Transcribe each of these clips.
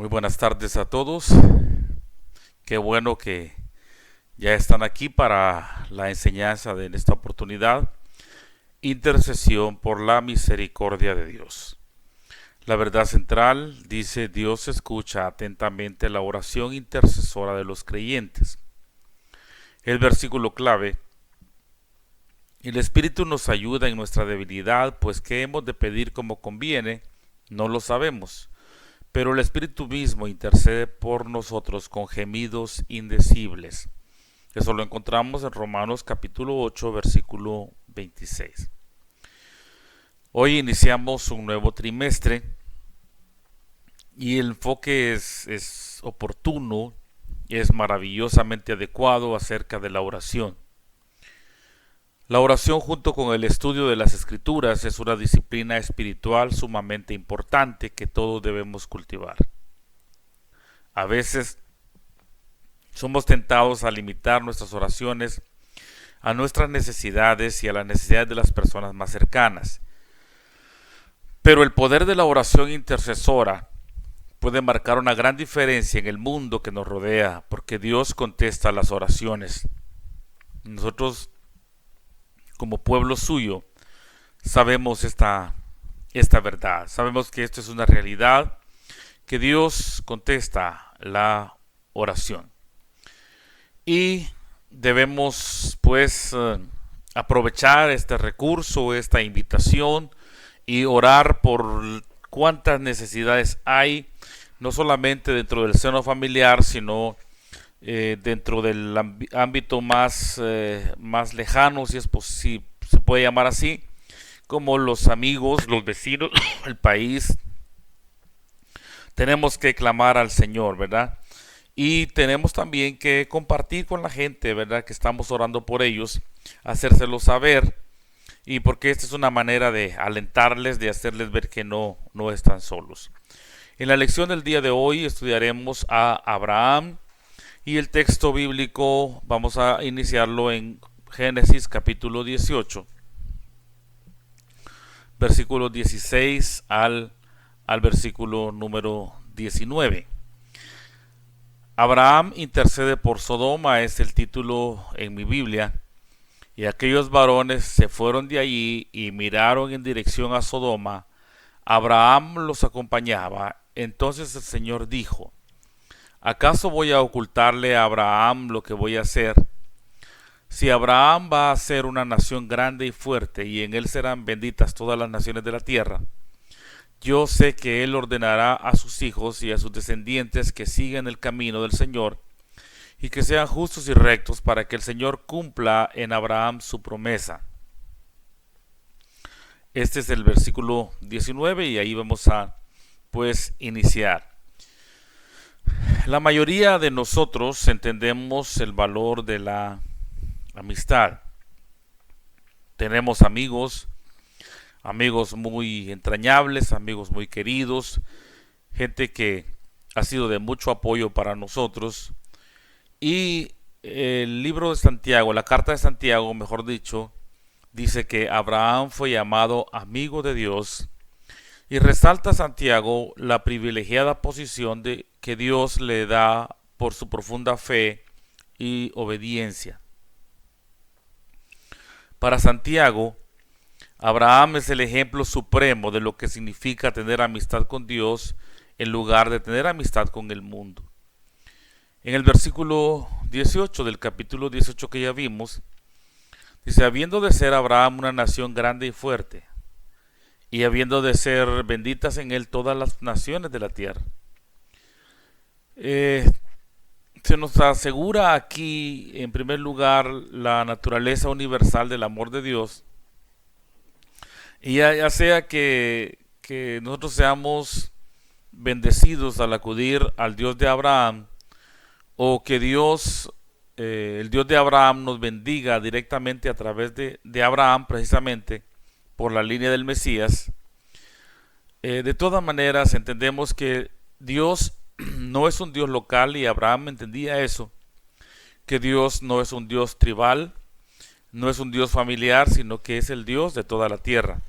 Muy buenas tardes a todos. Qué bueno que ya están aquí para la enseñanza de esta oportunidad. Intercesión por la misericordia de Dios. La verdad central dice: Dios escucha atentamente la oración intercesora de los creyentes. El versículo clave: el Espíritu nos ayuda en nuestra debilidad, pues qué hemos de pedir como conviene, no lo sabemos. Pero el Espíritu mismo intercede por nosotros con gemidos indecibles. Eso lo encontramos en Romanos capítulo 8, versículo 26. Hoy iniciamos un nuevo trimestre y el enfoque es oportuno, es maravillosamente adecuado acerca de la oración. La oración, junto con el estudio de las Escrituras, es una disciplina espiritual sumamente importante que todos debemos cultivar. A veces somos tentados a limitar nuestras oraciones a nuestras necesidades y a las necesidades de las personas más cercanas. Pero el poder de la oración intercesora puede marcar una gran diferencia en el mundo que nos rodea, porque Dios contesta las oraciones. Nosotros, como pueblo suyo, sabemos esta verdad. Sabemos que esto es una realidad, que Dios contesta la oración. Y debemos pues aprovechar este recurso, esta invitación, y orar por cuántas necesidades hay, no solamente dentro del seno familiar, sino dentro del ámbito más lejano, si se puede llamar así, como los amigos, los vecinos, el país. Tenemos que clamar al Señor, ¿verdad? Y tenemos también que compartir con la gente, ¿verdad?, que estamos orando por ellos, hacérselo saber, y porque esta es una manera de alentarles, de hacerles ver que no están solos. En la lección del día de hoy estudiaremos a Abraham, y el texto bíblico vamos a iniciarlo en Génesis capítulo 18, versículo 16 al versículo número 19. Abraham intercede por Sodoma es el título en mi Biblia. Y aquellos varones se fueron de allí y miraron en dirección a Sodoma. Abraham los acompañaba. Entonces el Señor dijo: ¿acaso voy a ocultarle a Abraham lo que voy a hacer? Si Abraham va a ser una nación grande y fuerte, y en él serán benditas todas las naciones de la tierra, yo sé que él ordenará a sus hijos y a sus descendientes que sigan el camino del Señor y que sean justos y rectos, para que el Señor cumpla en Abraham su promesa. Este es el versículo 19 y ahí vamos a pues iniciar. La mayoría de nosotros entendemos el valor de la amistad. Tenemos amigos muy entrañables, amigos muy queridos, gente que ha sido de mucho apoyo para nosotros. Y el libro de Santiago, la carta de Santiago, mejor dicho, dice que Abraham fue llamado amigo de Dios, y resalta Santiago la privilegiada posición de que Dios le da por su profunda fe y obediencia. Para Santiago, Abraham es el ejemplo supremo de lo que significa tener amistad con Dios en lugar de tener amistad con el mundo. En el versículo 18 del capítulo 18 que ya vimos, dice: habiendo de ser Abraham una nación grande y fuerte, y habiendo de ser benditas en él todas las naciones de la tierra. Se nos asegura aquí, en primer lugar, la naturaleza universal del amor de Dios, y ya sea que nosotros seamos bendecidos al acudir al Dios de Abraham, o que Dios, el Dios de Abraham, nos bendiga directamente a través de Abraham, precisamente por la línea del Mesías. De todas maneras, entendemos que Dios no es un Dios local, y Abraham entendía eso, que Dios no es un Dios tribal, no es un Dios familiar, sino que es el Dios de toda la tierra.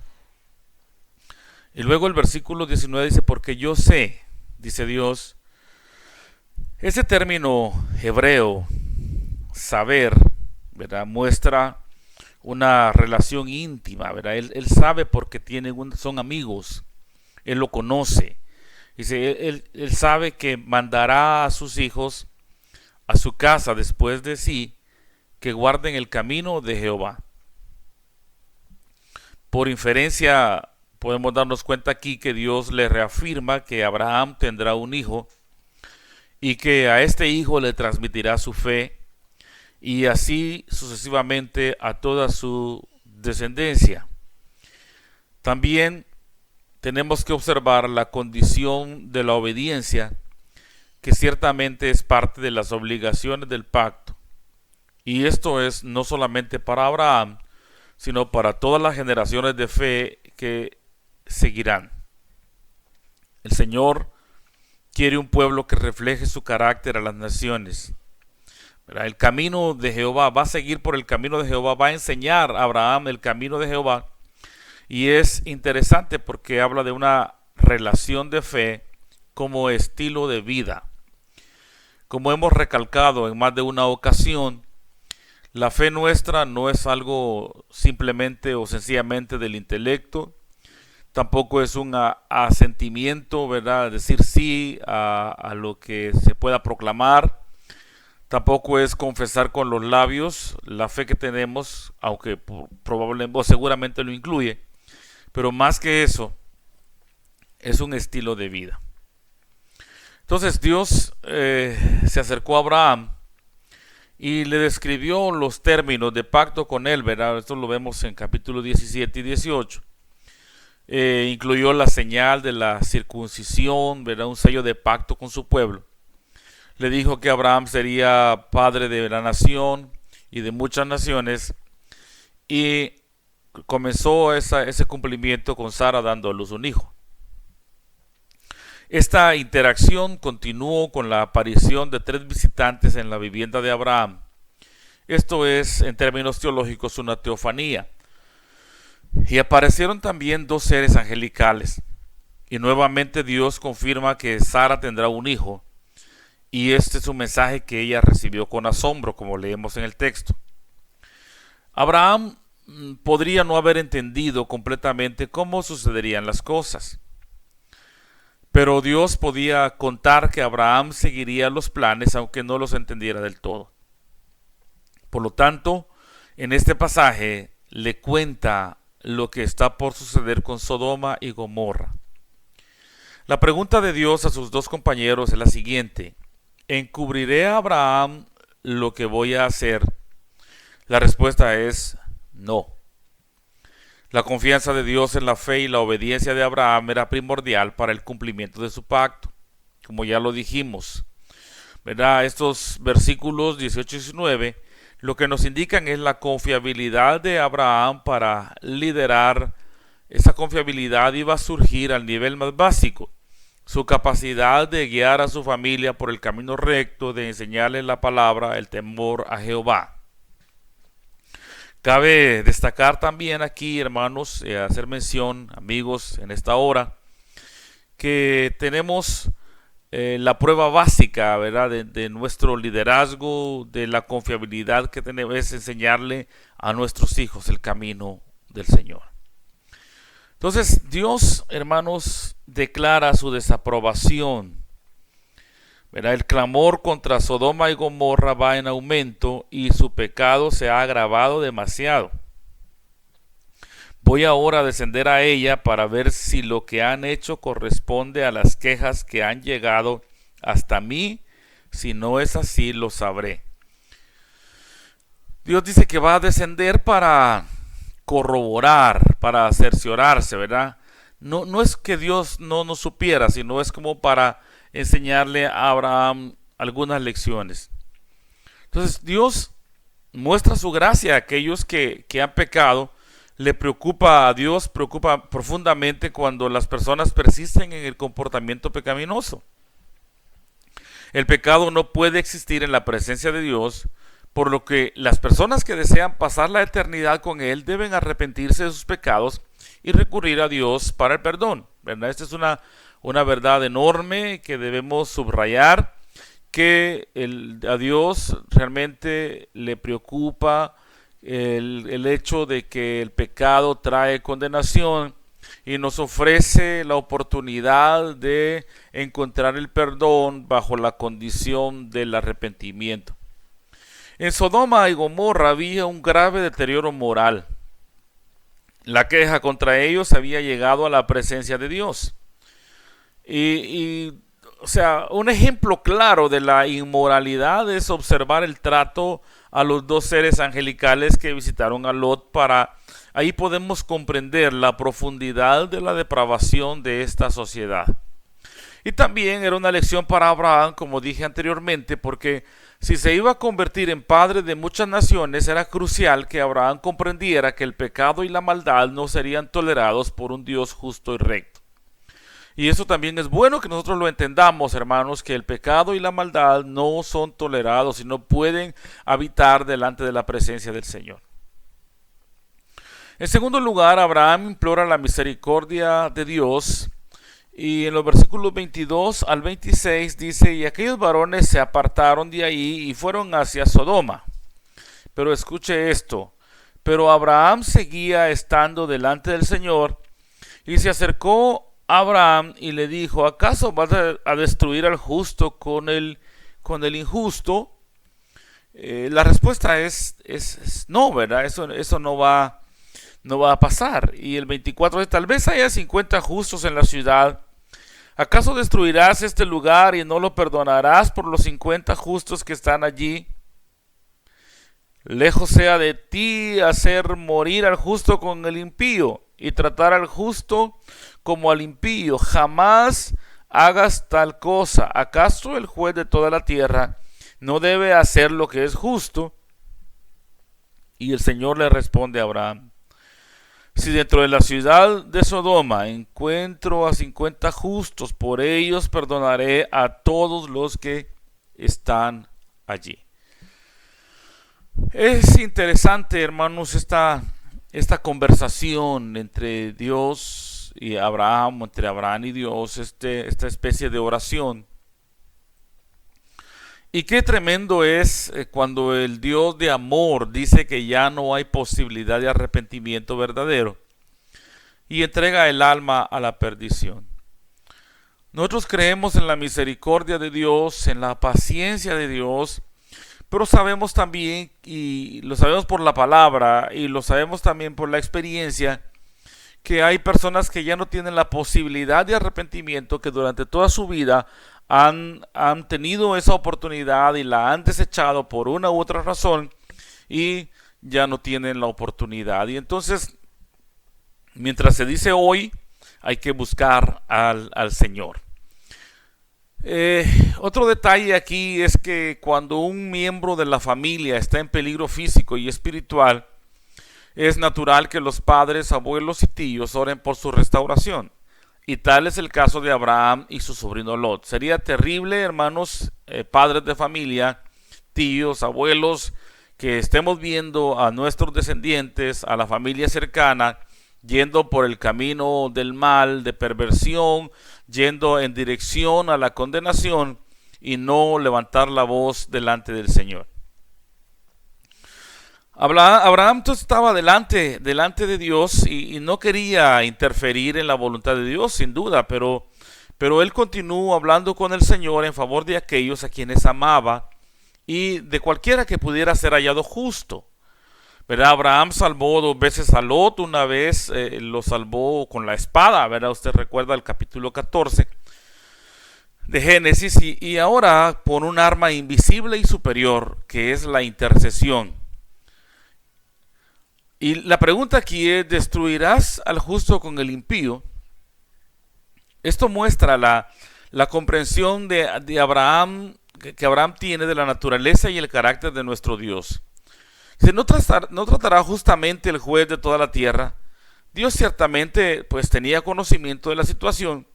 Y luego el versículo 19 dice: porque yo sé, dice Dios, Ese término hebreo, saber, ¿verdad?, muestra una relación íntima, ¿verdad? Él sabe porque son amigos, él lo conoce. Dice, él sabe que mandará a sus hijos a su casa después de sí, que guarden el camino de Jehová. Por inferencia, podemos darnos cuenta aquí que Dios le reafirma que Abraham tendrá un hijo y que a este hijo le transmitirá su fe y así sucesivamente a toda su descendencia. También tenemos que observar la condición de la obediencia, que ciertamente es parte de las obligaciones del pacto. Y esto es no solamente para Abraham, sino para todas las generaciones de fe que seguirán. El Señor quiere un pueblo que refleje su carácter a las naciones. El camino de Jehová, va a seguir por el camino de Jehová, va a enseñar a Abraham el camino de Jehová. Y es interesante porque habla de una relación de fe como estilo de vida. Como hemos recalcado en más de una ocasión, la fe nuestra no es algo simplemente o sencillamente del intelecto, tampoco es un asentimiento, ¿verdad?, decir sí a lo que se pueda proclamar, tampoco es confesar con los labios la fe que tenemos, aunque probablemente o seguramente lo incluye, pero más que eso, es un estilo de vida. Entonces Dios se acercó a Abraham y le describió los términos de pacto con él, ¿verdad? Esto lo vemos en capítulo 17 y 18. Incluyó la señal de la circuncisión, ¿verdad?, un sello de pacto con su pueblo. Le dijo que Abraham sería padre de la nación y de muchas naciones, y comenzó ese cumplimiento con Sara dando a luz un hijo. Esta interacción continuó con la aparición de 3 visitantes en la vivienda de Abraham. Esto es, en términos teológicos, una teofanía. Y aparecieron también 2 seres angelicales. Y nuevamente Dios confirma que Sara tendrá un hijo. Y este es un mensaje que ella recibió con asombro, como leemos en el texto. Abraham podría no haber entendido completamente cómo sucederían las cosas. Pero Dios podía contar que Abraham seguiría los planes aunque no los entendiera del todo. Por lo tanto, en este pasaje le cuenta lo que está por suceder con Sodoma y Gomorra. La pregunta de Dios a sus 2 compañeros es la siguiente: ¿encubriré a Abraham lo que voy a hacer? La respuesta es no. La confianza de Dios en la fe y la obediencia de Abraham era primordial para el cumplimiento de su pacto. Como ya lo dijimos, ¿verdad? Estos versículos 18 y 19 lo que nos indican es la confiabilidad de Abraham para liderar. Esa confiabilidad iba a surgir al nivel más básico. Su capacidad de guiar a su familia por el camino recto, de enseñarles la palabra, el temor a Jehová. Cabe destacar también aquí, hermanos, hacer mención, amigos, en esta hora, que tenemos la prueba básica, ¿verdad?, de nuestro liderazgo, de la confiabilidad que tenemos, es enseñarle a nuestros hijos el camino del Señor. Entonces, Dios, hermanos, declara su desaprobación, ¿verdad? El clamor contra Sodoma y Gomorra va en aumento y su pecado se ha agravado demasiado. Voy ahora a descender a ella para ver si lo que han hecho corresponde a las quejas que han llegado hasta mí. Si no es así, lo sabré. Dios dice que va a descender para corroborar, para cerciorarse, ¿verdad? No es que Dios no nos supiera, sino es como para enseñarle a Abraham algunas lecciones. Entonces Dios muestra su gracia a aquellos que han pecado. Le preocupa a Dios, preocupa profundamente cuando las personas persisten en el comportamiento pecaminoso. El pecado no puede existir en la presencia de Dios, por lo que las personas que desean pasar la eternidad con Él deben arrepentirse de sus pecados y recurrir a Dios para el perdón, ¿verdad? Esta es una verdad enorme que debemos subrayar, que a Dios realmente le preocupa el hecho de que el pecado trae condenación y nos ofrece la oportunidad de encontrar el perdón bajo la condición del arrepentimiento. En Sodoma y Gomorra había un grave deterioro moral. La queja contra ellos había llegado a la presencia de Dios. O sea, un ejemplo claro de la inmoralidad es observar el trato a los dos seres angelicales que visitaron a Lot. Ahí podemos comprender la profundidad de la depravación de esta sociedad. Y también era una lección para Abraham, como dije anteriormente, porque si se iba a convertir en padre de muchas naciones, era crucial que Abraham comprendiera que el pecado y la maldad no serían tolerados por un Dios justo y recto. Y eso también es bueno que nosotros lo entendamos, hermanos, que el pecado y la maldad no son tolerados y no pueden habitar delante de la presencia del Señor. En segundo lugar, Abraham implora la misericordia de Dios. Y en los versículos 22 al 26 dice: y aquellos varones se apartaron de ahí y fueron hacia Sodoma. Pero escuche esto: pero Abraham seguía estando delante del Señor, y se acercó a Abraham y le dijo: ¿acaso vas a destruir al justo con el injusto? La respuesta es no, ¿verdad? Eso no va a pasar. Y el 24 dice: tal vez haya 50 justos en la ciudad. ¿Acaso destruirás este lugar y no lo perdonarás por los 50 justos que están allí? Lejos sea de ti hacer morir al justo con el impío y tratar al justo como al impío. Jamás hagas tal cosa. ¿Acaso el juez de toda la tierra no debe hacer lo que es justo? Y el Señor le responde a Abraham: si dentro de la ciudad de Sodoma encuentro a 50 justos, por ellos perdonaré a todos los que están allí. Es interesante, hermanos, esta conversación entre Dios y Abraham, entre Abraham y Dios, esta especie de oración. Y qué tremendo es cuando el Dios de amor dice que ya no hay posibilidad de arrepentimiento verdadero y entrega el alma a la perdición. Nosotros creemos en la misericordia de Dios, en la paciencia de Dios, pero sabemos también, y lo sabemos por la palabra y lo sabemos también por la experiencia, que hay personas que ya no tienen la posibilidad de arrepentimiento, que durante toda su vida han tenido esa oportunidad y la han desechado por una u otra razón y ya no tienen la oportunidad. Y entonces, mientras se dice hoy, hay que buscar al Señor. Otro detalle aquí es que cuando un miembro de la familia está en peligro físico y espiritual, es natural que los padres, abuelos y tíos oren por su restauración. Y tal es el caso de Abraham y su sobrino Lot. Sería terrible, hermanos, padres de familia, tíos, abuelos, que estemos viendo a nuestros descendientes, a la familia cercana, yendo por el camino del mal, de perversión, yendo en dirección a la condenación y no levantar la voz delante del Señor. Abraham entonces estaba delante de Dios y no quería interferir en la voluntad de Dios, sin duda, pero él continuó hablando con el Señor en favor de aquellos a quienes amaba y de cualquiera que pudiera ser hallado justo. ¿Verdad? Abraham salvó 2 veces a Lot. Una vez lo salvó con la espada, ¿verdad? Usted recuerda el capítulo 14 de Génesis, y ahora por un arma invisible y superior, que es la intercesión. Y la pregunta aquí es: ¿destruirás al justo con el impío? Esto muestra la comprensión de Abraham, que Abraham tiene de la naturaleza y el carácter de nuestro Dios. ¿No tratará justamente el juez de toda la tierra? Dios ciertamente pues tenía conocimiento de la situación,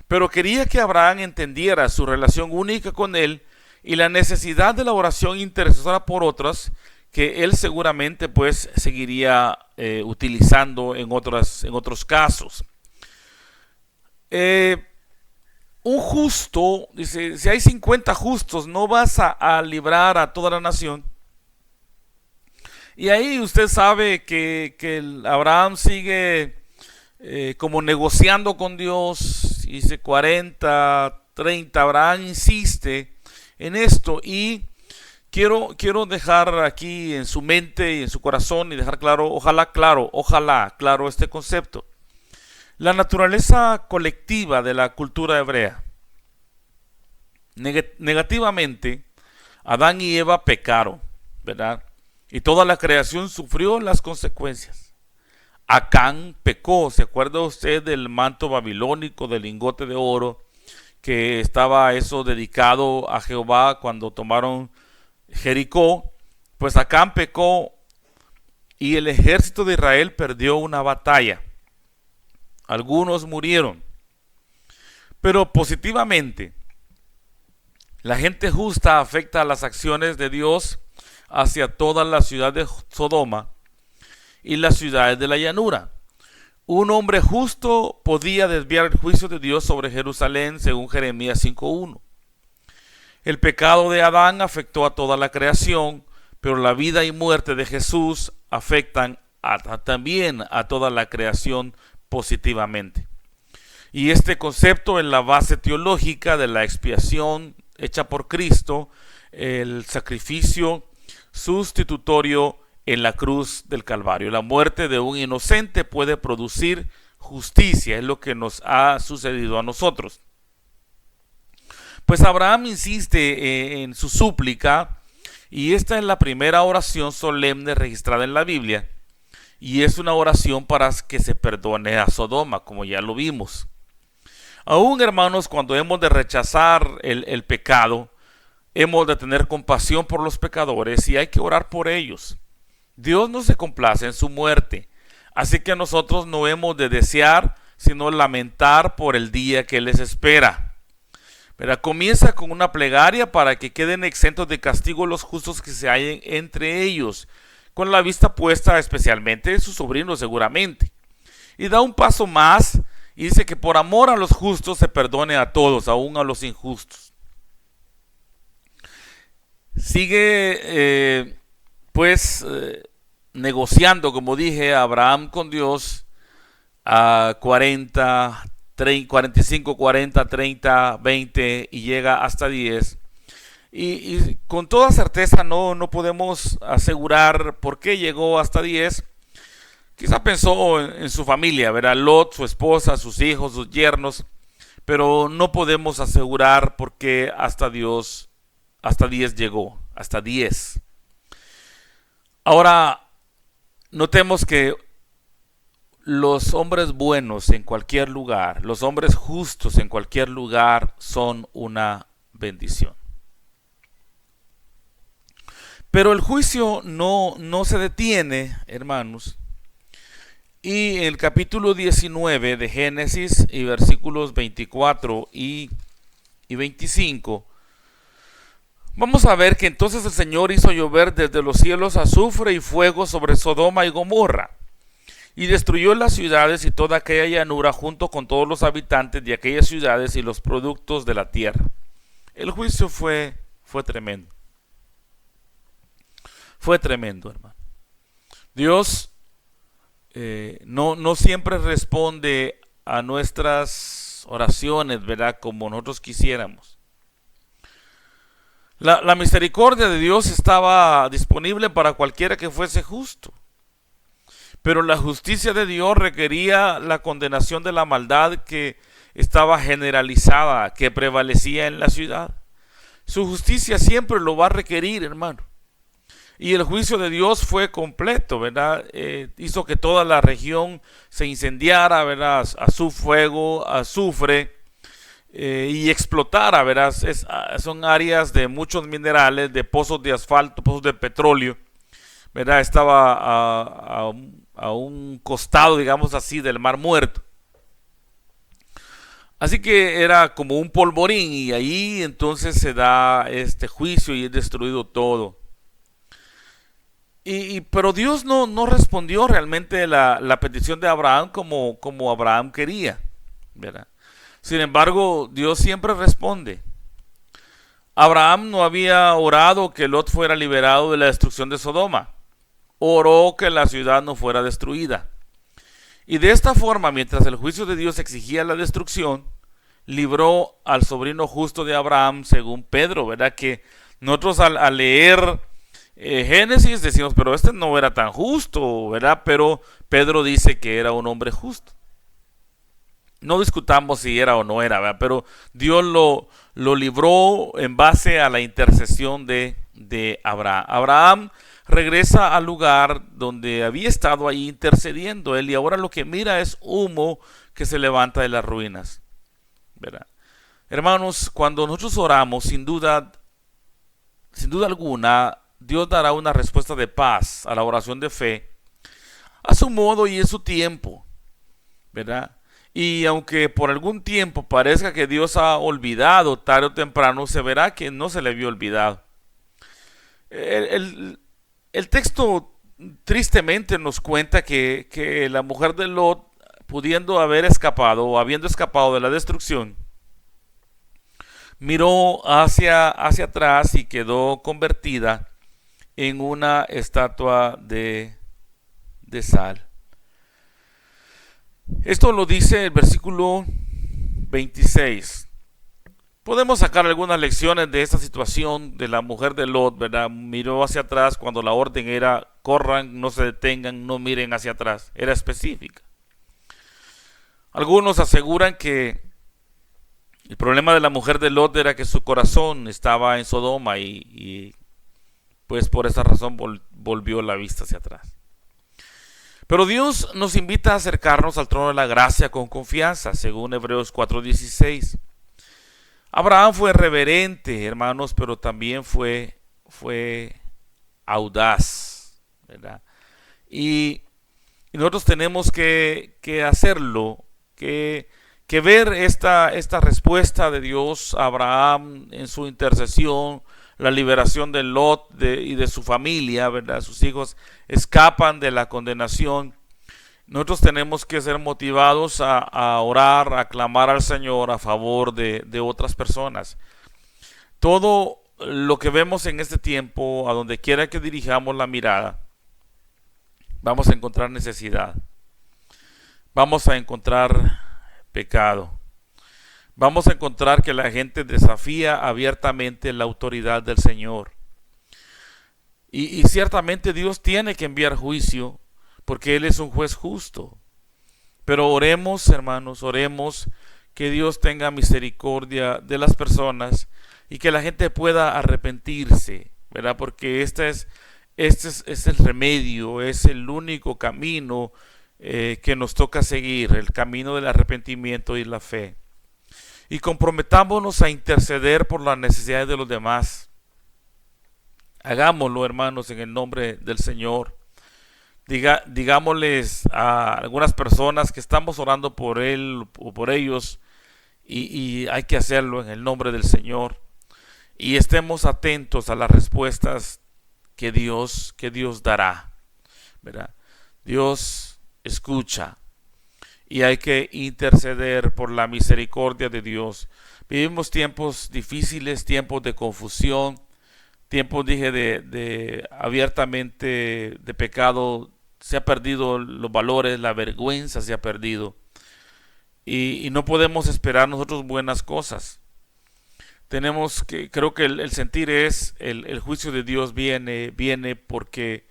pero quería que Abraham entendiera su relación única con él y la necesidad de la oración intercesora por otras, que él seguramente pues seguiría utilizando en otros casos. un justo, dice, si hay 50 justos, no vas a librar a toda la nación. Y ahí usted sabe que Abraham sigue como negociando con Dios, dice 40, 30, Abraham insiste en esto y quiero dejar aquí en su mente y en su corazón y dejar ojalá claro este concepto. La naturaleza colectiva de la cultura hebrea. Negativamente, Adán y Eva pecaron, ¿verdad? Y toda la creación sufrió las consecuencias. Acán pecó, ¿se acuerda usted del manto babilónico, del lingote de oro, que estaba eso dedicado a Jehová cuando tomaron Jericó? Pues Acán pecó y el ejército de Israel perdió una batalla. Algunos murieron. Pero positivamente, la gente justa afecta a las acciones de Dios hacia toda la ciudad de Sodoma y las ciudades de la llanura. Un hombre justo podía desviar el juicio de Dios sobre Jerusalén, según Jeremías 5:1. El pecado de Adán afectó a toda la creación, pero la vida y muerte de Jesús afectan también a toda la creación positivamente. Y este concepto es la base teológica de la expiación hecha por Cristo, el sacrificio sustitutorio en la cruz del Calvario. La muerte de un inocente puede producir justicia, es lo que nos ha sucedido a nosotros. Pues Abraham insiste en su súplica, y esta es la primera oración solemne registrada en la Biblia, y es una oración para que se perdone a Sodoma, como ya lo vimos. Aún, hermanos, cuando hemos de rechazar el pecado, hemos de tener compasión por los pecadores y hay que orar por ellos. Dios no se complace en su muerte, así que nosotros no hemos de desear, sino lamentar por el día que les espera. Pero comienza con una plegaria para que queden exentos de castigo los justos que se hallen entre ellos, con la vista puesta especialmente en su sobrino seguramente. Y da un paso más y dice que por amor a los justos se perdone a todos, aún a los injustos. Sigue negociando, como dije, Abraham con Dios a 45, 40, 30, 20 y llega hasta 10. Y con toda certeza no podemos asegurar por qué llegó hasta 10. Quizá pensó en su familia, ¿verdad? Lot, su esposa, sus hijos, sus yernos, pero no podemos asegurar por qué hasta 10 llegó, hasta 10. Ahora, notemos que los hombres buenos en cualquier lugar, los hombres justos en cualquier lugar son una bendición. Pero el juicio no se detiene, hermanos. Y en el capítulo 19 de Génesis y versículos 24 y 25, vamos a ver que entonces el Señor hizo llover desde los cielos azufre y fuego sobre Sodoma y Gomorra, y destruyó las ciudades y toda aquella llanura junto con todos los habitantes de aquellas ciudades y los productos de la tierra. El juicio fue tremendo. Fue tremendo, hermano. Dios no siempre responde a nuestras oraciones, ¿verdad? Como nosotros quisiéramos. La misericordia de Dios estaba disponible para cualquiera que fuese justo. Pero la justicia de Dios requería la condenación de la maldad que estaba generalizada, que prevalecía en la ciudad. Su justicia siempre lo va a requerir, hermano. Y el juicio de Dios fue completo, ¿verdad? Hizo que toda la región se incendiara, ¿verdad? A su fuego, azufre, y explotara, ¿verdad? Son áreas de muchos minerales, de pozos de asfalto, pozos de petróleo, ¿verdad? Estaba a un costado, digamos así, del Mar Muerto. Así que era como un polvorín y ahí entonces se da este juicio y es destruido todo. Pero Dios no respondió realmente la petición de Abraham como Abraham quería, ¿verdad? Sin embargo, Dios siempre responde. Abraham no había orado que Lot fuera liberado de la destrucción de Sodoma. Oró que la ciudad no fuera destruida. Y de esta forma, mientras el juicio de Dios exigía la destrucción, libró al sobrino justo de Abraham, según Pedro, ¿verdad? Que nosotros al leer Génesis decimos, pero este no era tan justo, ¿verdad? Pero Pedro dice que era un hombre justo. No discutamos si era o no era, ¿verdad? Pero Dios lo libró en base a la intercesión de Abraham. Abraham regresa al lugar donde había estado ahí intercediendo él, y ahora lo que mira es humo que se levanta de las ruinas, ¿verdad? Hermanos, cuando nosotros oramos, sin duda alguna, Dios dará una respuesta de paz a la oración de fe, a su modo y en su tiempo, ¿verdad? Y aunque por algún tiempo parezca que Dios ha olvidado, tarde o temprano se verá que no se le había olvidado. El texto tristemente nos cuenta que la mujer de Lot, pudiendo haber escapado o habiendo escapado de la destrucción, miró hacia atrás y quedó convertida en una estatua de sal. Esto lo dice el versículo 26. Podemos sacar algunas lecciones de esta situación de la mujer de Lot, ¿verdad? Miró hacia atrás cuando la orden era: corran, no se detengan, no miren hacia atrás. Era específica. Algunos aseguran que el problema de la mujer de Lot era que su corazón estaba en Sodoma y pues por esa razón volvió la vista hacia atrás. Pero Dios nos invita a acercarnos al trono de la gracia con confianza, según Hebreos 4:16. Abraham fue reverente, hermanos, pero también fue audaz, ¿verdad? Y nosotros tenemos que hacerlo, que ver esta respuesta de Dios a Abraham en su intercesión, la liberación de Lot y de su familia, ¿verdad? Sus hijos escapan de la condenación. Nosotros tenemos que ser motivados a orar, a clamar al Señor a favor de otras personas. Todo lo que vemos en este tiempo, a donde quiera que dirijamos la mirada, vamos a encontrar necesidad. Vamos a encontrar pecado. Vamos a encontrar que la gente desafía abiertamente la autoridad del Señor. Y ciertamente Dios tiene que enviar juicio, porque Él es un juez justo. Pero oremos, hermanos, oremos que Dios tenga misericordia de las personas y que la gente pueda arrepentirse, ¿verdad? Porque este es el remedio, es el único camino que nos toca seguir, el camino del arrepentimiento y la fe. Y comprometámonos a interceder por las necesidades de los demás. Hagámoslo, hermanos, en el nombre del Señor. Digámosles a algunas personas que estamos orando por él o por ellos, y hay que hacerlo en el nombre del Señor. Y estemos atentos a las respuestas que Dios dará, ¿verdad? Dios escucha. Y hay que interceder por la misericordia de Dios. Vivimos tiempos difíciles, tiempos de confusión, tiempos, dije, de abiertamente de pecado. Se ha perdido los valores, la vergüenza se ha perdido. Y no podemos esperar nosotros buenas cosas. Tenemos que, creo que el sentir es, el juicio de Dios viene porque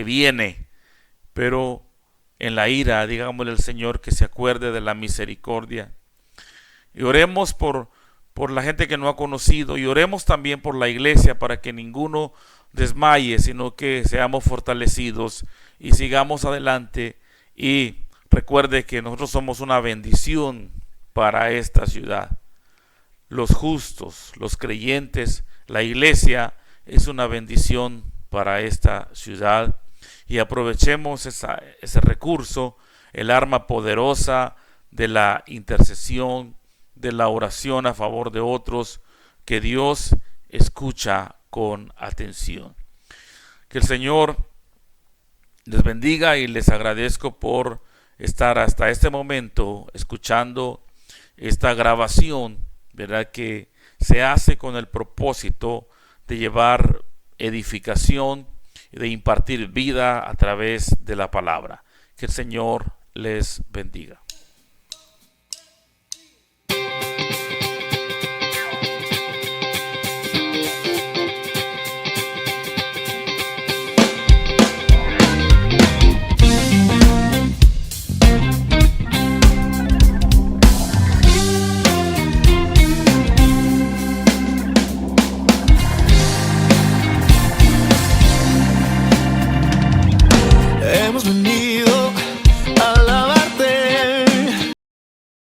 viene, pero en la ira, digámosle al Señor que se acuerde de la misericordia. Y oremos por la gente que no ha conocido, y oremos también por la iglesia para que ninguno desmaye, sino que seamos fortalecidos y sigamos adelante. Y recuerde que nosotros somos una bendición para esta ciudad. Los justos, los creyentes, la iglesia es una bendición para esta ciudad. Y aprovechemos ese recurso, el arma poderosa de la intercesión, de la oración a favor de otros, que Dios escucha con atención. Que el Señor les bendiga, y les agradezco por estar hasta este momento escuchando esta grabación, ¿verdad?, que se hace con el propósito de llevar edificación y de impartir vida a través de la palabra. Que el Señor les bendiga.